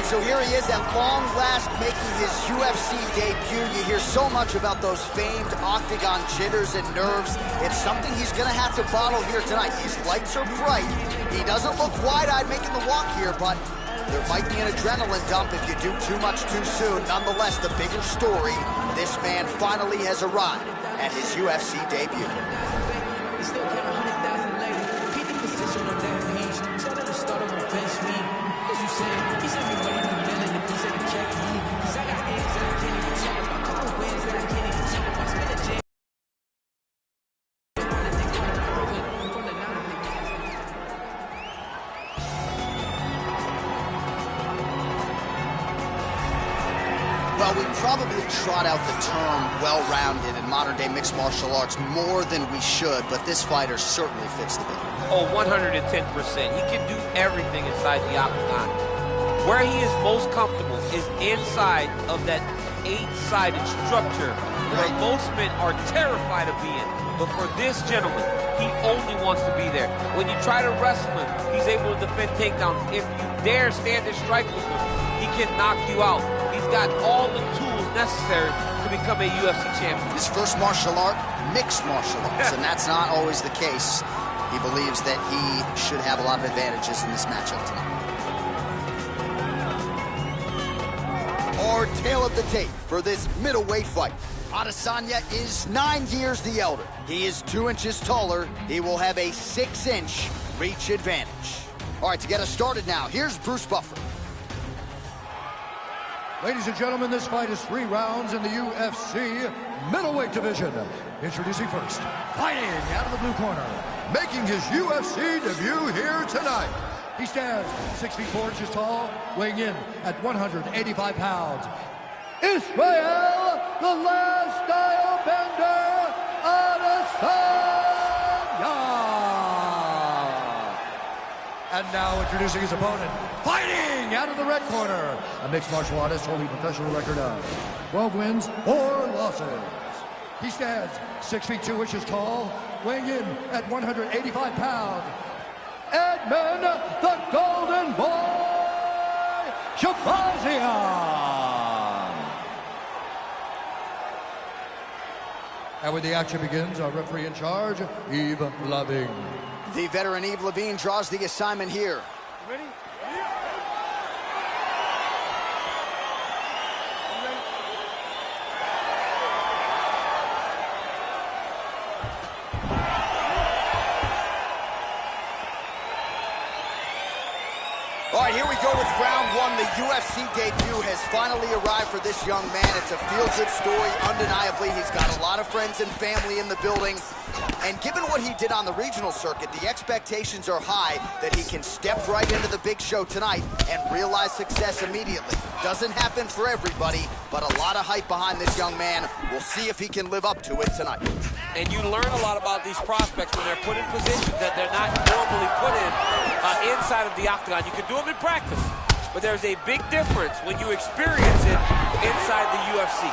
so here he is at long last making his UFC debut. You hear so much about those famed octagon jitters and nerves. It's something he's going to have to bottle here tonight. His lights are bright. He doesn't look wide-eyed making the walk here, but there might be an adrenaline dump if you do too much too soon. Nonetheless, the bigger story, this man finally has arrived at his UFC debut. Well, we probably trot out the term well-rounded in modern-day mixed martial arts more than we should, but this fighter certainly fits the bill. Oh, 110%. He can do everything inside the octagon. Where he is most comfortable is inside of that 8-sided structure where most men are terrified of being. But for this gentleman, he only wants to be there. When you try to wrestle him, he's able to defend takedowns. If you dare stand and strike with him, he can knock you out. He's got all the tools necessary to become a UFC champion. His first martial art, mixed martial arts, and that's not always the case. He believes that he should have a lot of advantages in this matchup tonight. Our tale of the tape for this middleweight fight. Adesanya is 9 years the elder. He is 2 inches taller. He will have a 6-inch reach advantage. All right, to get us started now, here's Bruce Buffer. Ladies and gentlemen, this fight is 3 rounds in the UFC middleweight division. Introducing first, fighting out of the blue corner, making his UFC debut here tonight. He stands 6 feet 4 inches tall, weighing in at 185 pounds. Israel, the last style bender, Adesanya. And now introducing his opponent, fighting out of the red corner, a mixed martial artist holding a professional record of 12 wins, 4 losses. He stands 6 feet 2 inches tall, weighing in at 185 pounds. Edmen, the Golden Boy, Shahbazyan. And when the action begins, our referee in charge, Yves Lavigne. The veteran Yves Lavigne draws the assignment here. Ready? All right, here we go with round 1. The UFC debut has finally arrived for this young man. It's a feel-good story, undeniably. He's got a lot of friends and family in the building. And given what he did on the regional circuit, the expectations are high that he can step right into the big show tonight and realize success immediately. Doesn't happen for everybody, but a lot of hype behind this young man. We'll see if he can live up to it tonight. And you learn a lot about these prospects when they're put in positions that they're not normally put in inside of the octagon. You can do them in practice, but there's a big difference when you experience it inside the UFC.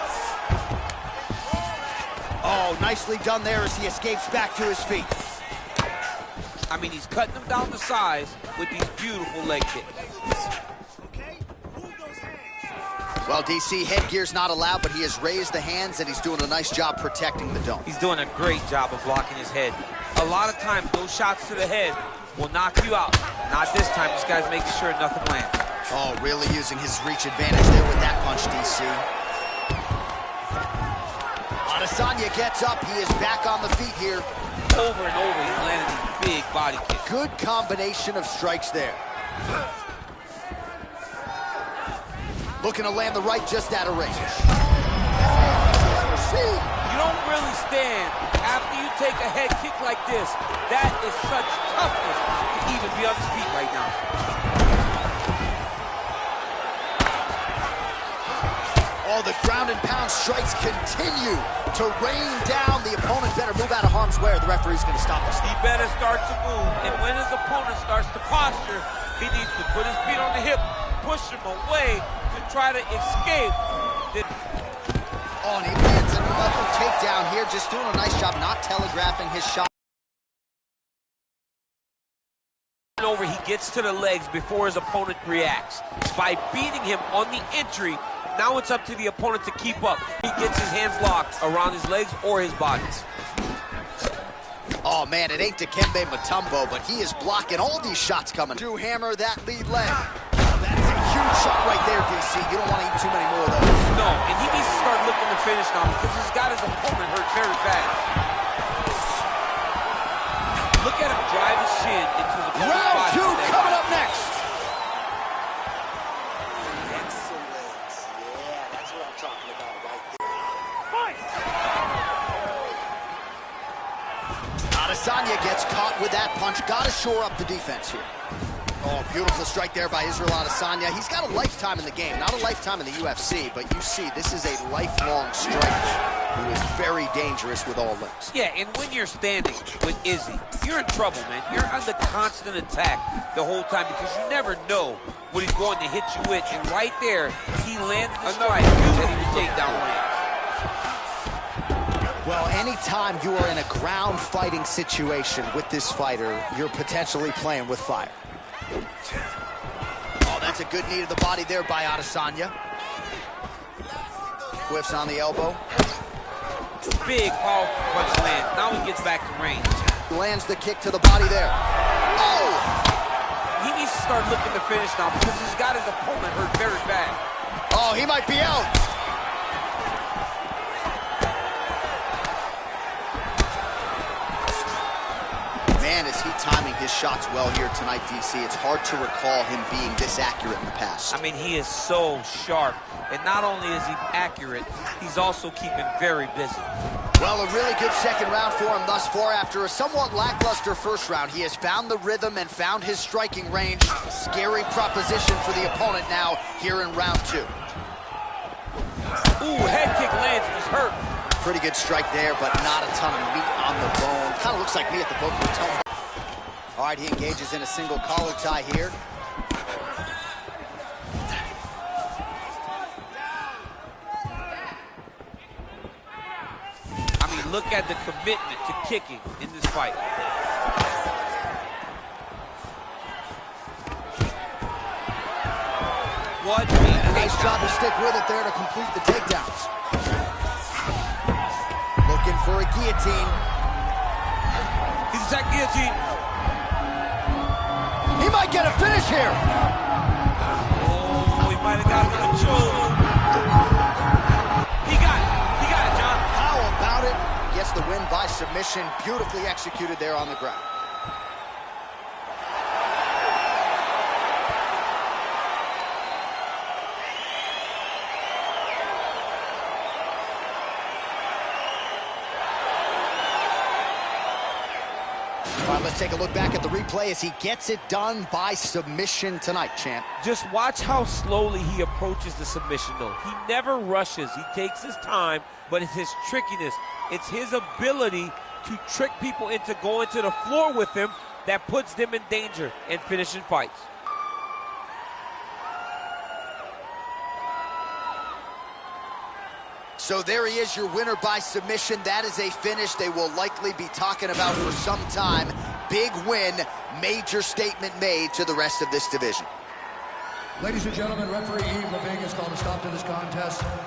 Oh, nicely done there as he escapes back to his feet. I mean, he's cutting them down to size with these beautiful leg kicks. Well, DC, headgear's not allowed, but he has raised the hands, and he's doing a nice job protecting the dome. He's doing a great job of blocking his head. A lot of times, those shots to the head will knock you out. Not this time. This guy's making sure nothing lands. Oh, really using his reach advantage there with that punch, DC. Adesanya gets up. He is back on the feet here. Over and over, he's landing these big body kicks. Good combination of strikes there. Looking to land the right just out of range. You don't really stand after you take a head kick like this. That is such toughness to even be on his feet right now. Oh, the ground and pound strikes continue to rain down. The opponent better move out of harm's way or the referee's going to stop us. He better start to move, and when his opponent starts to posture, he needs to put his feet on the hip, push him away to try to escape. Oh, and he lands another takedown here, just doing a nice job not telegraphing his shot. Over, he gets to the legs before his opponent reacts. By beating him on the entry, now it's up to the opponent to keep up. He gets his hands locked around his legs or his body. Oh, man, it ain't Dikembe Mutombo, but he is blocking all these shots coming. To hammer that lead leg. That is a huge shot right there, DC. You don't want to eat too many more of those. No, and he needs to start looking to finish now because he's got his opponent hurt very bad. Look at him drive his shin into his opponent's Round body. two coming up next. Excellent. Yeah, that's what I'm talking about right there. Adesanya gets caught with that punch. Got to shore up the defense here. Oh, beautiful strike there by Israel Adesanya. He's got a lifetime in the game, not a lifetime in the UFC, but you see, this is a lifelong striker who is very dangerous with all limbs. Yeah, and when you're standing with Izzy, you're in trouble, man. You're under constant attack the whole time because you never know what he's going to hit you with. And right there, he lands the strike and he take down range. Well, anytime you are in a ground fighting situation with this fighter, you're potentially playing with fire. Oh, that's a good knee to the body there by Adesanya. Whiffs on the elbow. Big, powerful punch lands. Now he gets back to range. Lands the kick to the body there. Oh! He needs to start looking to finish now because he's got his opponent hurt very bad. Oh, he might be out. Man, is he timing his shots well here tonight, DC. It's hard to recall him being this accurate in the past. I mean, he is so sharp. And not only is he accurate, he's also keeping very busy. Well, a really good second round for him thus far. After a somewhat lackluster first round, he has found the rhythm and found his striking range. Scary proposition for the opponent now here in round two. Ooh, head kick lands, he's hurt. Pretty good strike there, but not a ton of meat on the bone. Kind of looks like me at the Boca Raton. All right, he engages in a single collar tie here. I mean, look at the commitment to kicking in this fight. What a Nice job to stick with it there to complete the takedowns. Looking for a guillotine. He's attacked guillotine. He might get a finish here. Oh, he might have got control. He got it, John. How about it? Gets the win by submission. Beautifully executed there on the ground. All right, let's take a look back at the replay as he gets it done by submission tonight, champ. Just watch how slowly he approaches the submission, though. He never rushes. He takes his time, but it's his trickiness. It's his ability to trick people into going to the floor with him that puts them in danger and finishing fights. So there he is, your winner by submission. That is a finish they will likely be talking about for some time. Big win, major statement made to the rest of this division. Ladies and gentlemen, referee Yves Leving has called a stop to this contest.